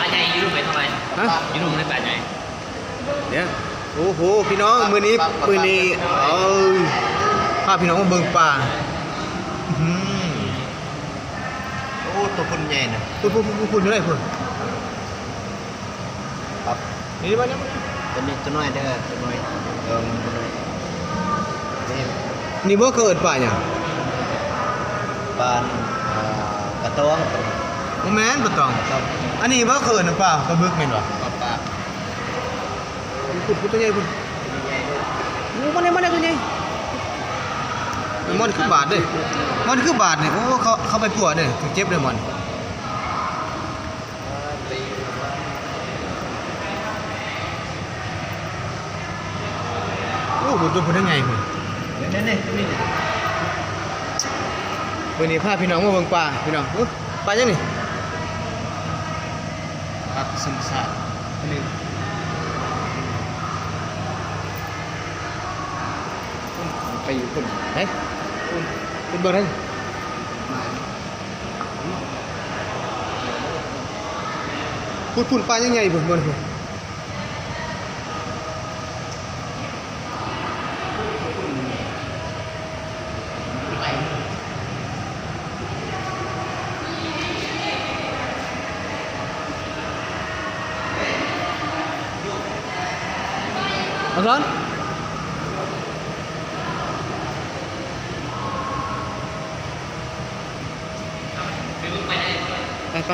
าใหญ่ยืดไปเท่าไหร่ฮะยืดไม่ปลาใหญ่เนี่ยโอ้โหพี่น้องมือนี้พาพี่น้องมาเบิ่งปลาโอ้ตัวคนใหญ่นะพูดอยู่ไหนพูดครับนี่มาเนี่ยตัวนี้ตัวน้อยเด้อตัวน้อยนี่บ่เคยเอิ้นปลาหยังปลา กระตองบ่แม่นบ่ต้องอันนี้บ่เคยเอิ้นปลากระบึกแม่นบ่ปลาพูดตัวใหญ่พูดโอ้มันตัวใหญ่มันคือบาดเด้มันคือบาดเนี่ยโอ้เขาไปปวดเด้ถึงเจ็บเด้มันโอ้บุญตัวพูดได้ไงพุ่นนี่วันนี้พาพี่น้องมาเบิ่งปลาพี่น้องปลาจังนี่ปลาซึมซาอันนี้ไปอยู่คนเฮ้ยคุณเบิ่งได้พูดปลายังไงพุ่นเบิ่งพุ่นเอาซ้อนไป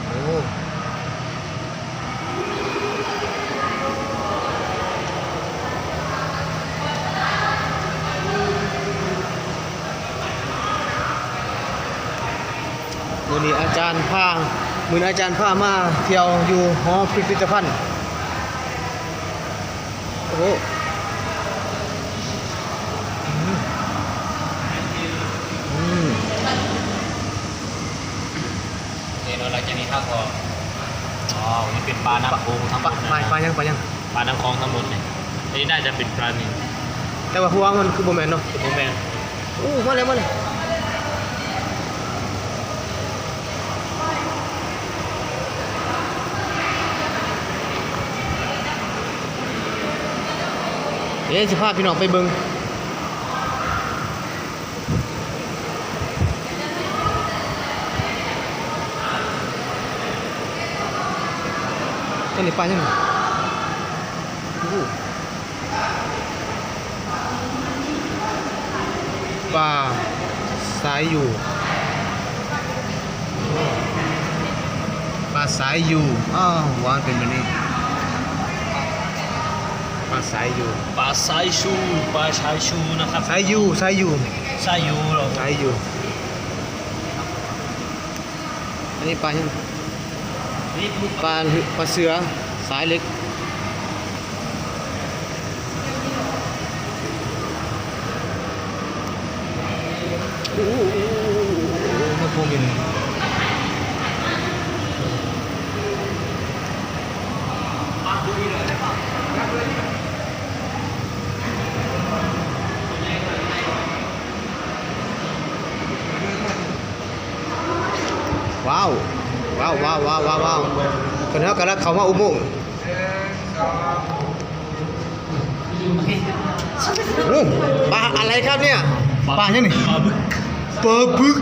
โอ้มือนี้อาจารย์พามาเที่ยวอยู่หอพิพิธภัณฑ์โอ้โหเดี๋ยวเราจะมีข้าวกองมันเป็นปลาน้ำโขงทั้งหมดปลายังปลาน้ำคลองทั้งหมดเนี่ยนี่น่าจะเป็นปลาหนึ่งแต่ว่าหัวมันคือโบแมนเนาะโบแมนมาเลยสิพาพี่น้องไปเบิ่งต้นนี้ปลายังไงปลาสายอยู่วางเป็นแบบนี้ปลาสายอยู่นะครับสายอยู่อันนี้ปลายังปลาเสือสายเล็กโอ้มันคงเป็นว้าวคนนี้ก็รักเขามาอุโมงค์ปลาอะไรครับเนี่ยปลาเนี่ยนี่ปลาบึก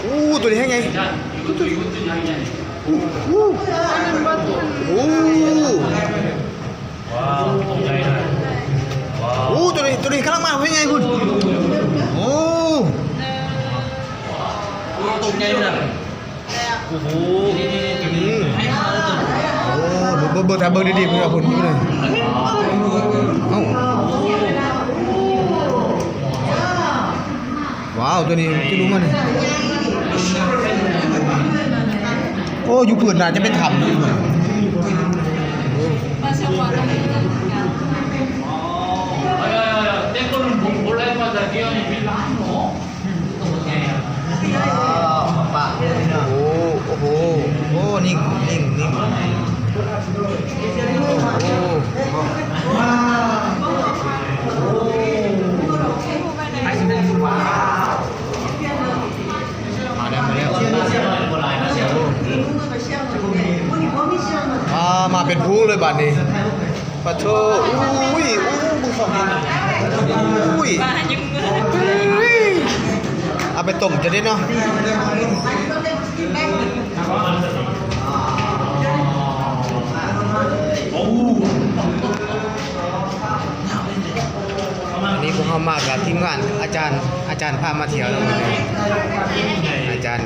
โอ้ตัวนี้ให้ไงโอ้ตัวนี้กำลังมาเป็นไงคุณโอ้ตุ่มใหญ่เลยโอ้โหเบอร์ดีๆเพื่อนคุณนี่เลยว้าวตัวนี้ที่รู้มันโอ้อยู่พื้นน่าจะเป็นถ้ำนี่เลยโอ้โหนิ่ง บัดนี้ปะโถอุ้ยมึงของดีอุ้ยเอาไปต้มจะได้เนาะอันนี้พวกเขามากับทีมงานอาจารย์พามาเที่ยวแล้ววันนี้อาจารย์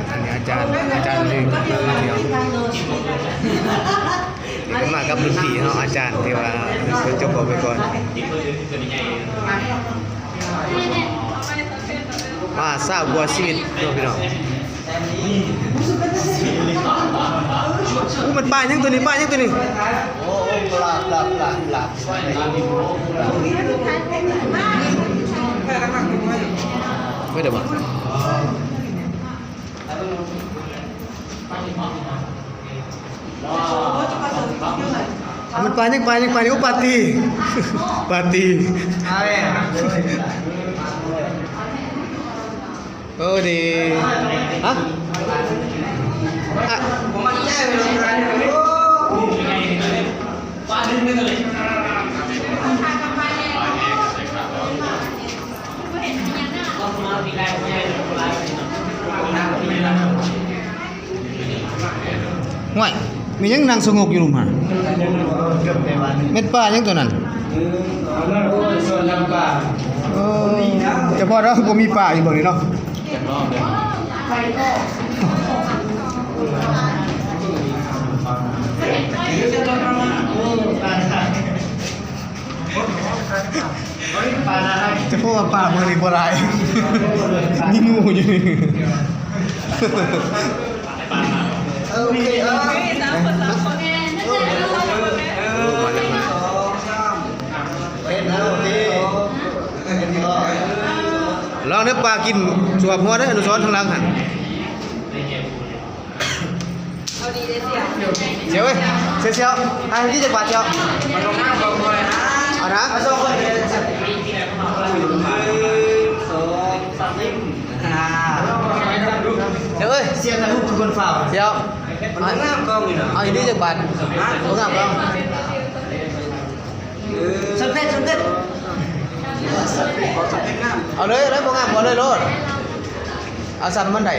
ลืมมาเที่ยวนี่ก็มากับรุ่นพี่เนาะอาจารย์ที่ว่าเป็นเจ้าของไปก่อนมาทราบบัวชีวิตเนาะพี่น้องมันป้ายยังตัวนี้โอ้ปลาไม่ได้บอกมันไปยังโอ้ปาร์ตี้ดีฮะผมมันแย่ไปเลยปลาดึงไปเลยห่วยมียังนางสงบอยู่ลุมฮะเม็ดป้ายังตัวนั้นจะพอแล้วบ่มีป้าอยู่บ่นี่เนาะจะพูดว่าป่าเมืองนี้บ่หลายมีงูอยู่นี่โอเคลองเนื้อปลากินสวบหัวได้อนุสรณ์ทางหลังหันเจียวเว้ยเชียวไอ้ที่จะกวาดเชียวเอานะเดี๋ยวเอ้ย เสียงอะไรทุกคนฝ่า เดี๋ยว มันงามกล้องนี่นะ เอาอย่างนี้จากบัตรเอางามกล้อง สเปซเอาเลยบ่งามบ่เลยโลดเอาซ้ำมันได้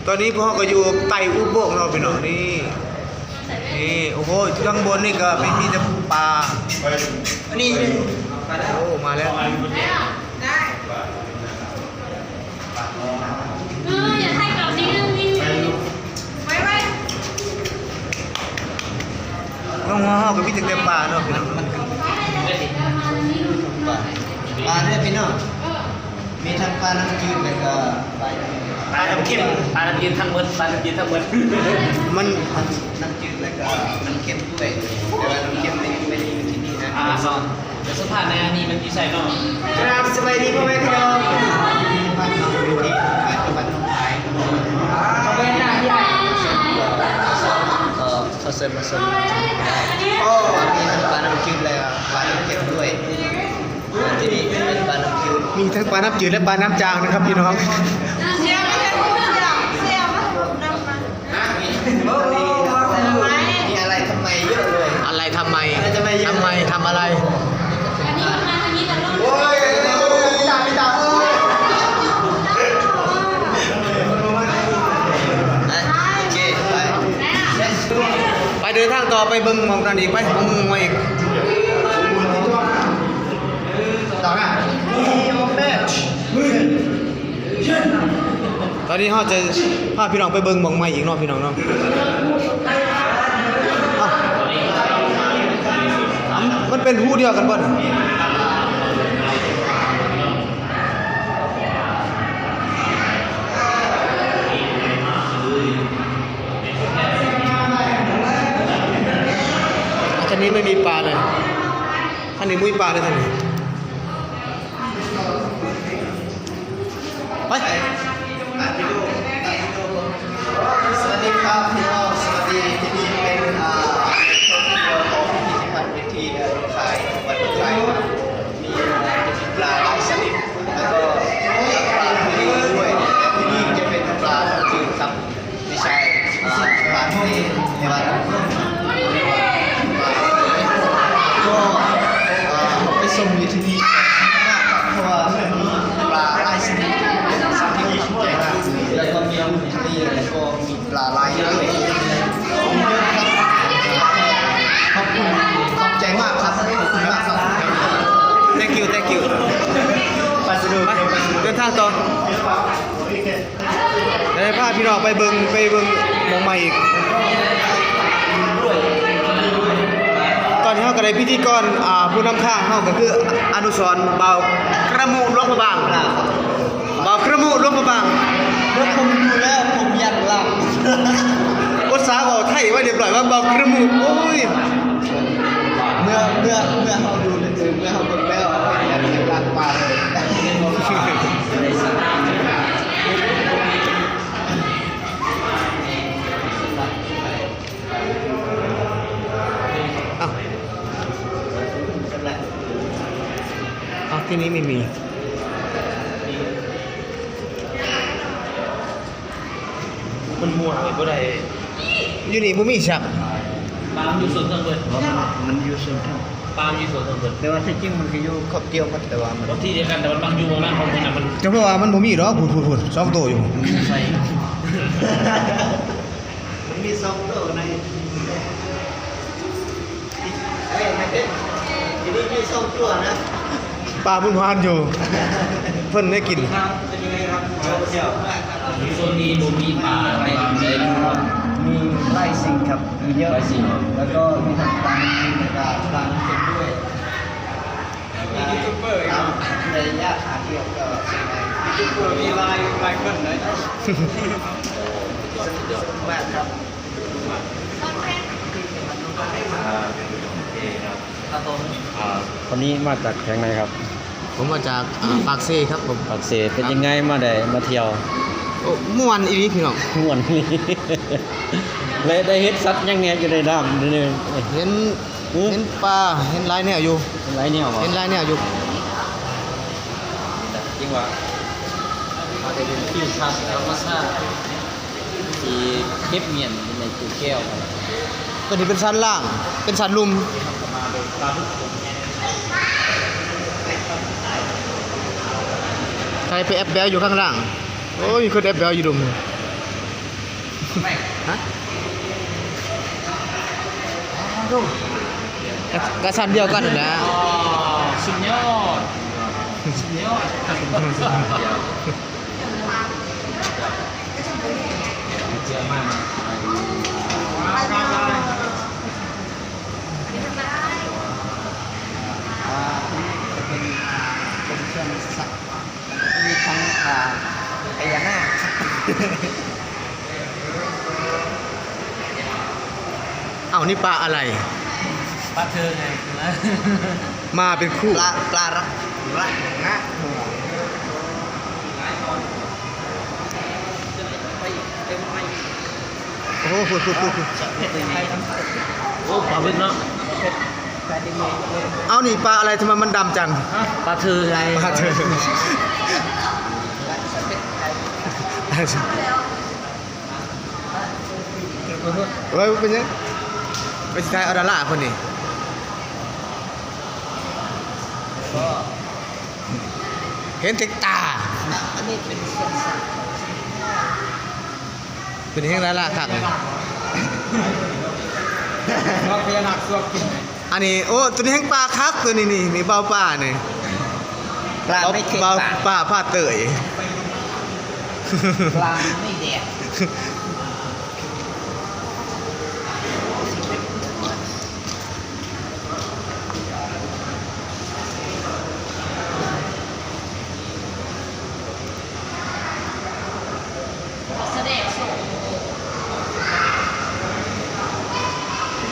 ตอนนี้พ่อก็อยู่ไต่อุโบกเราไปหน่อยนี่โอ้โหข้างบนนี่ก็ไม่มีแต่ปลานี่โอ้มาแล้วอย่าให้แบบนี้นี่ไว้ ห้องก็มีแต่ปลาเนาะพี่น้อง ปลาเนี่ยพี่น้องมีทั้งปลาน้ำจืดแล้วก็ปลาน้ำเค็ม ปลาน้ำเย็นทั้งหมด มัน น้ำจืดแล้วก็น้ำเค็มด้วยแต่ว่าน้ำเค็มไม่ได้อยู่ที่นี่นะ ซอนแต่สภาพในอันนี้มันดีไซน์เนาะ ครับสบายดีพ่อแม่พี่น้องบ้านน้องอยู่ที่บ้านน้องไทยเขาเป็นหน้าที่เขาเซ็นมาส่งโอ้มีทั้งปลาน้ำจืดแล้วปลาน้ำเค็มด้วยที่นี่เป็นปลาน้ำจืด มีทั้งปลาน้ำจืดและปลาน้ำจางนะครับพี่น้อง เสียไม่ใช่เสียมาน้ำมัน มีอะไรทำไมเยอะเลย อะไรทำไม ทำไม ทำอะไร อันนี้มันมาทางนี้แต่ต้อง โอ้ยพี่ตาโอเคไป ไปเดินทางต่อไปเบิ่งมองกันอีกไปมองมาอีก ต่อหน้าตอนนี้เราจะพาพี่น้องไปเบิ่งมองใหม่อีกเนาะพี่น้องเนาะมันเป็นหูเดียวกันบ่เนี่ยอันนี้ไม่มีปลาเลยอันนี้มุ้ยปลาเลยท่าน นี่ไป สวัสดีครับพี่น้องสวัสดีที่นี่เป็นของพิพิธภัณฑ์วิธีขายวันไทยมีปลาหลายชนิดแล้วก็ปลาทะเลด้วยแต่ที่นี่จะเป็นปลาจืดครับไม่ใช่ปลาทะเลในวันก็ผมไปส่งอยู่ที่นี่มากครับเพราะว่ามีปลาหลายชนิดเป็นสิ่งที่น่าสนใจมากแล้วก็มีอาหารทะเลแล้วก็มีปลาหลายด้วยเยอะครับขอบคุณขอบใจมากครับขอบคุณมากครับ thank you ไปสนุก ไปเดินทางต่อเดี๋ยวพาพี่น้องไปเบิ่งมองใหม่อีกตอนนี้เราก็ได้พิธีกรผู้นำทางเราก็คืออนุสรณ์เบากระมุหลวงพระบางเบากระมุหลวงพระบาง เมื่อผมดูแล้วผมอยากหลับ ภาษาเบาไทยไว้เรียบร้อยว่าเบากระมุโอ้ย เมื่อเขาดูเลยเมื่อเขาดูแล้วอยากหลับปลาเลย อ้าวอ้าวที่นี้ไม่มีมันมัวบ่ได้อยู่นี่บ่มีฉับ ปาล์มอยู่สวนเทิงเบิด มันอยู่ส่วนที่ ปาล์มอยู่สวนเทิงเบิด แต่ว่าที่จริงมันก็อยู่ครอบเดียวมันแต่ว่ามัน รถที่เดียวกันแต่มันบางอยู่บางนั้นของมันน่ะมัน จังเพราะว่ามันบ่มีดอกพูดๆ2ตัวอยู่ ใส่ มันมีสองตัวในเอ้ยไม่เป็นทีนี้มีสองตัวนะ ปลาเพิ่นหวานอยู่ เพิ่นได้กิน เป็นยังไงครับเชี่ยว โซนนี้บ่มีปลาในรู มีไล่สิงครับมีเยอะ ไล่สิง แล้วก็มีทั้งปลาจีนแล้วก็ปลาเค็มด้วยมียูทูบเบอร์ครับในระยะขาเดียวก็เป็นไงยูทูบเบอร์มีไลน์คนเลยสนุกมากครับ คนนี้มาจากแข่งไหนครับ ผมมาจากปากเซครับผม ปากเสเป็นยังไงมาได้มาเที่ยว โอ้ม่วนอีหลีพี่น้อง ม่วนนี่ เลยได้เฮ็ดสัตว์ยังไงอยู่ในน้ำนิดนึง เห็นปลาเห็นหลายแนวอยู่ เป็นไรเนี่ยบ่ เห็นหลายแนวอยู่ จริงว่ามาได้เป็นฟิวชั่นธรรมชาติที่เก็บเมียนอยู่ในตู้แก้วครับ ตัวนี้เป็นชั้นล่าง เป็นชั้นลุม มาโดยปลาทุกคน ใครไปแอปแบลอยู่ข้างล่าง โอ้ยมีคนแอปแบลอยู่ดุมเลยฮะกระชั้นเดียวกันนั่นแหละ สุดยอดสุดยอด เยอะมาก เป็นเครื่องสักมีทั้งพญานาค เอ้านี่ปลาอะไร ปลาเธอไงนะ มาเป็นคู่ ปลารักนะ โอ้โหพูด โอ้ปลาบึกเนาะ เอานี่ปลาอะไรทำไมมันดำจัง ปลาเธอไง ปลาเธอเฮ้ยเป็นยังไปสิทายเอาดาราคนนี้ ก็ เห็นเต็กตา อันนี้เป็นเครื่องสัก เป็นยังดาราคักเลย เราพญานาคสวบกิน อันนี้โอ้ตัวนี้แห้งปลาคักตัวนี้นี่เบาปลาเนี่ย ปลาไม่เค็ม เบา ปาก ปลาผ้าเตย ปลาไม่แดด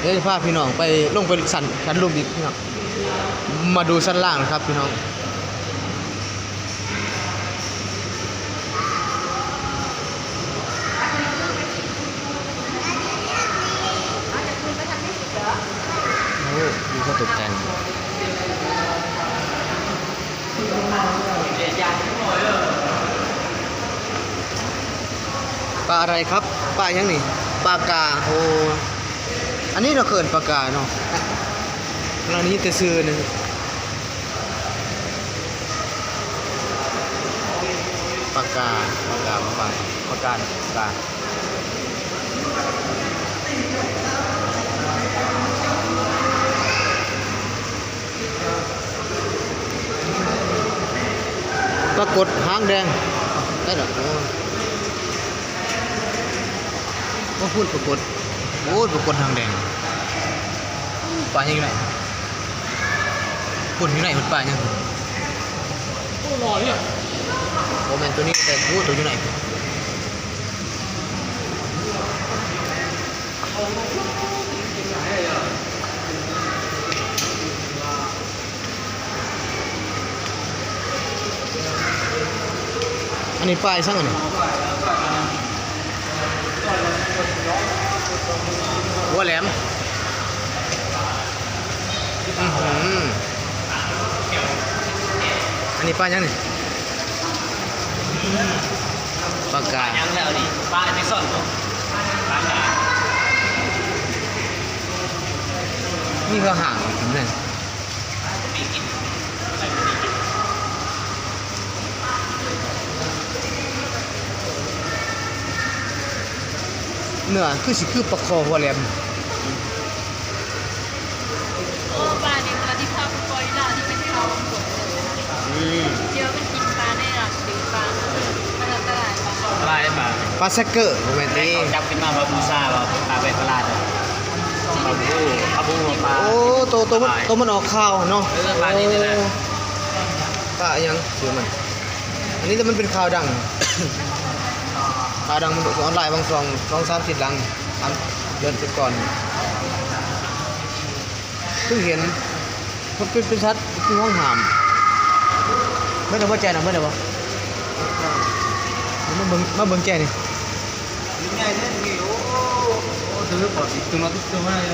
เดี๋ยวจะพาพี่น้องไปลงไปชั้นลุมอีกพี่น้อง มาดูชั้นล่างนะครับพี่น้องโอ้ดูเขาตกแต่งปลาอะไรครับปลายังนี่ปลากาโอ้อันนี้เราเขินปลากาเนาะเรานี้จะซื้อนะปลากาปลากาปลากาปลากาปลาปรากฏหางแดงได้หรอว่าพูดปรากฏโอ้ปรากฏหางแดงปลาอย่างไรพูดอยู่ไหนมันปลาอย่างโอ้ลอยอ่ะโอ้แมนตัวนี้แต่พูดตัวอยู่ไหนอันนี้ปลายสั่งอันนี้หัวแหลมอันนี้ปลายังนี่ปลากา ยังแล้วนี่ปลาที่ซ่อนตัวปลากา นี่ก็ห่างถึงเลยเนื้อคือปลาคอหัวแหลม โอ้ปลาเนี่ยปลาที่ข้าวฟลอริดาที่เป็นข้าวหมดเดี๋ยวมันกินปลาในหลักหรือปลามันละตลาดปลา ปลาได้ปลา ปลาแซกเกอร์โมเมนต์นี้ จับขึ้นมาว่าบูซาว่าปลาไปตลาดปลาบูปลา โอ้ตัวมันออกข้าวเนาะ ปลานี่เลยนะ ปลายังชื่อมันอันนี้แต่มันเป็นข่าวดัง ข่าวดังมันออนไลน์บาง2-3 10หลังเดือนก่อนเพิ่งเห็นมันเป็นชัดที่ห้องหามไม่ได้ว่าแจนะไม่ได้ว่ามาเบิ่งแจนี่ ง่ายแท้นี่โอ้ถือปอดตัวมาตัวมาเลย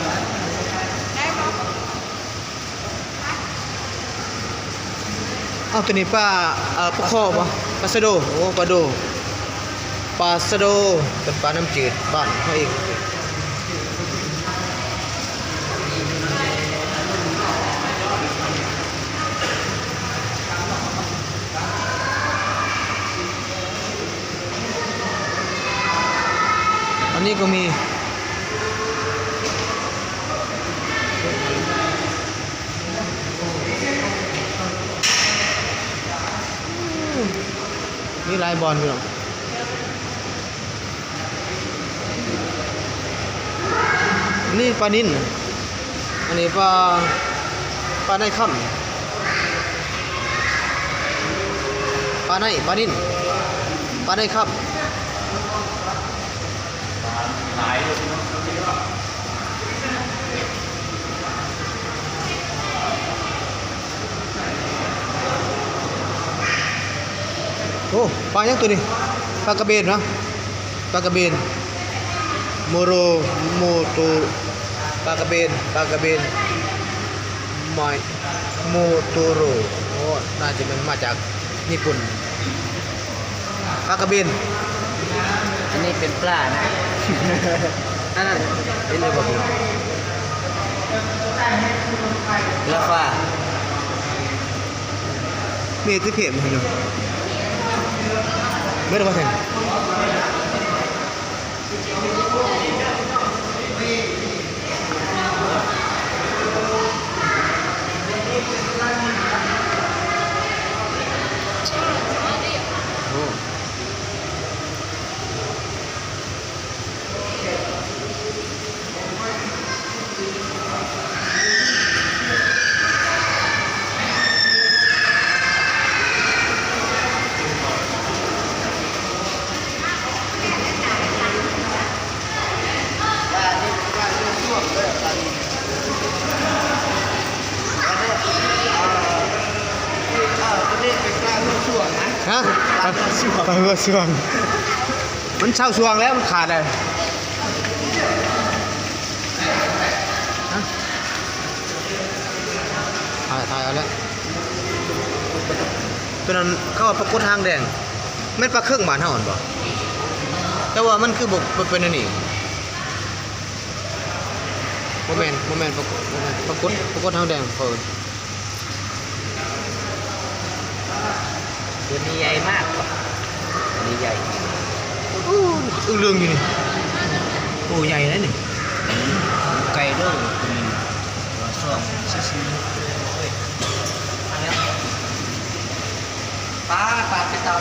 เอาตัวนี้ปลาปลาคอปะปลาสะโดโอ้ปลาโดปลาสะโดเป็นปลาน้ำจืดบ้านเขาเองอันนี้ก็มีนี่ลายบอลพี่น้องนี่ปลานิ่นอันนี้ปลาในค่ำปลานิ่นปลาในค่ำ หลาย โอ้ปลายังตัวนี้ปลากระเบนนะปลากระเบนโมโตปลากระเบนไมโมโตโรโอ้น่าจะมันมาจากญี่ปุ่นปลากระเบน อันนี้เป็นปลานะ นั่นนี่เลยบอกพี่ แล้วว่า มีที่เพียบมั้ยเนาะไม่ได้มาแทนโอ้ ฮะปลาหัวสวงมันเช่าสวงแล้วมันขาดเลยตายเอาแล้วตัวนั้นเขาว่าปลากดทางแดงแม่นปลาเครื่องบานเท่าอ่อนบ่แต่ว่ามันคือบกเป็นอันนี้โมเมนต์ปลากดทางแดงเปิด ตัวนี้ใหญ่มากตัวนี้ใหญ่ อึ้งเรื่องอยู่นี่โอ้ใหญ่เลยนี่ ไก่ด้วยตัวนี้ช่วงชิ้นปลาไปเตา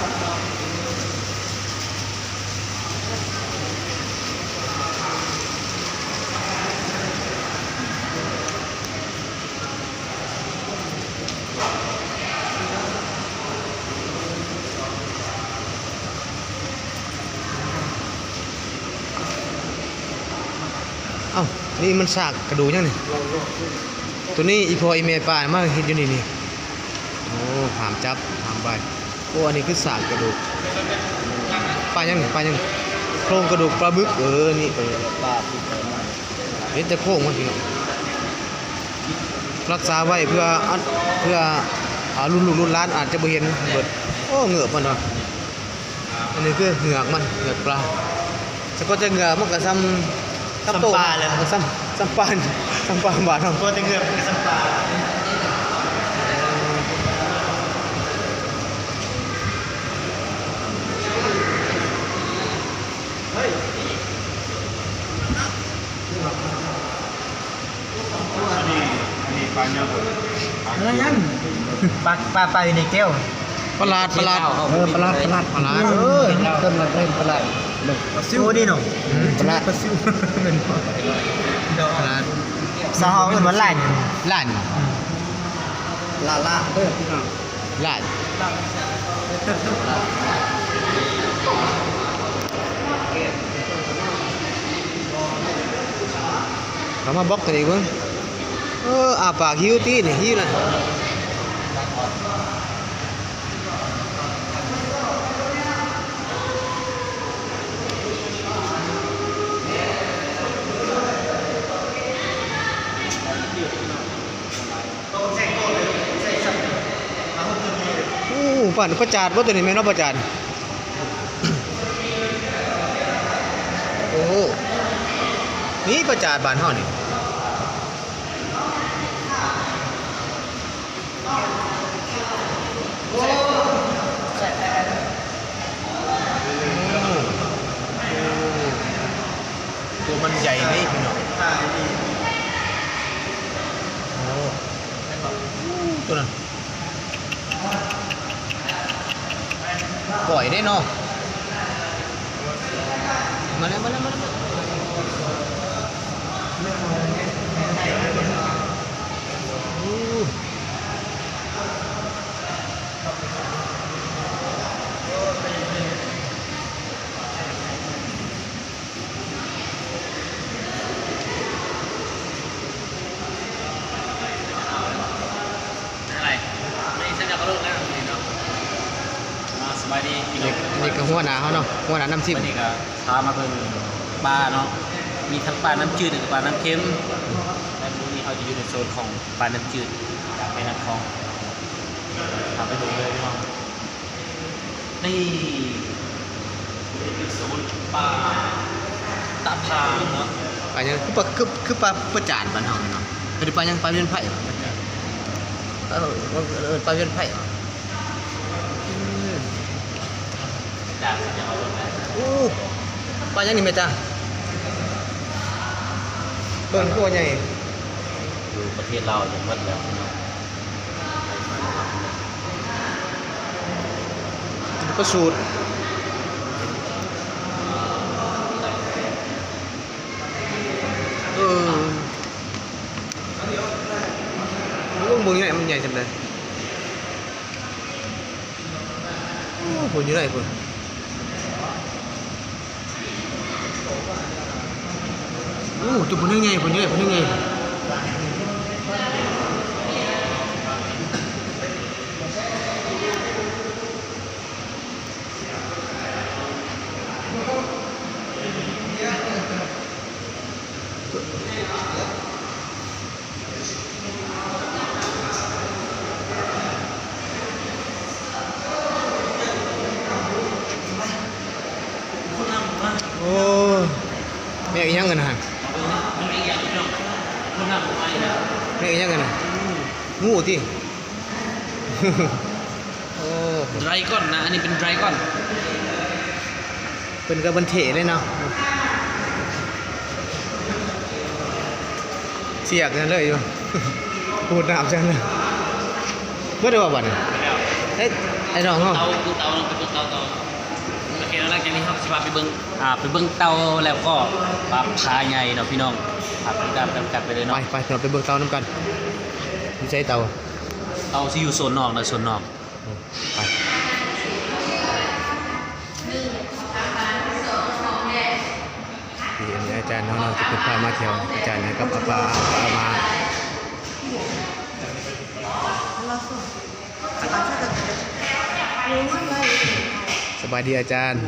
เอ้านี่มันสากกระดูกยังนี่ตัวนี้อีพออีเมปลามาเห็นอยู่นี่โอ้หามจับหามไปโอ้อันนี้คือสากกระดูกปลายังนี่โครงกระดูกปลาบึกนี่ปลาติดไปมา เห็นแต่โครงมันพี่น้องรักษาไว้เพื่อรุ่นลูกรุ่นหลานอาจจะบ่เห็นเบิดโอ้เหงือกมันเนาะอันนี้คือเหงือกมันเหงือกปลาแต่ก็จะเหงือกมันก็ซ้ำปลาเลยซ้ำปลาบาดเนาะก็จะเหงือกซ้ำปลาอะไรยังปลาอยู่ในแก้ว ประหลาด ประหลาดต้นละเล่นประหลาด ซิวนี่หนูประหลาดซิวเป็น ประหลาด สาวเป็นวันหลาน ล้าน ลาเด้อพี่น้อง ล้านเรามาบล็อกกันอีกเว้ยอาปากหิวตีนี่หิวนะปั่นประจาดว่าตัวนี้แม่นประจาดโอ้นี่ประจาดบ้านเฮานี่ตัวมันใหญ่นี่พี่น้องโอ้ตัวนั้นปล่อยได้เนาะมาแล้วอะไรไม่ใช่จะกระโดดแล้วเนาะสบายดีพี่น้อง นี่ก็หัวหน้าเขาเนาะหัวหน้าน้ำซิม วันนี้ก็พามาเพิ่มปลาเนาะมีทั้งปลาน้ำจืดกับปลาน้ำเค็มและวันนี้เขาจะอยู่ในโซนของปลาน้ำจืดจากแม่น้ำคลองทำไปดูเลยพี่น้องนี่โซนปลาตะพางเนาะ ปลายังคือปลาประจาดบ้านเฮาเนาะเป็นปลายังปลาเวียนไผ่ปลาเวียนไผ่ จากจะเอาลงแล้ว ปลายังนี่แม่จ้าเบิ่งตัวใหญ่ อยู่ประเทศเราจะหมดแล้วพี่น้อง ก็สูตรลูกมึงใหญ่มันใหญ่จังเลยผลอยู่ไหนผลตัวผลยังไงผลยังไงผลยังไง อีหยังกันนะ มันมีอย่างพี่น้องคนนั่งไปนะ แม่อีหยังกันนะงูที่ โอ้ ไดรก้อนนะอันนี้เป็นไดรก้อน เป็นกระบันเถเลยเนาะเสียกนั่นเลยอยู่ พูดน้ำจังเลยเมื่อได้ว่าบัดเนี่ยเอ้ยไอ้น้องเนาะ เตาคือเตาเราไปเบิ่งเตาโอเคแล้วหลังจากนี้เราจะพาไปเบิ่งไปเบิ่งเตาแล้วก็ปลาพาใหญ่เนาะพี่น้องพาไปกันไปเลย ไป เนาะ ไปเราไปเบิกเตาน้ำกันมีใช้เตา เตาที่อยู่โซนนอกนะโซนนอก ไปที่อันนี้อาจารย์น้องๆจะเป็นพามาเที่ยวอาจารย์นะกับป้ามาสบายดีอาจารย์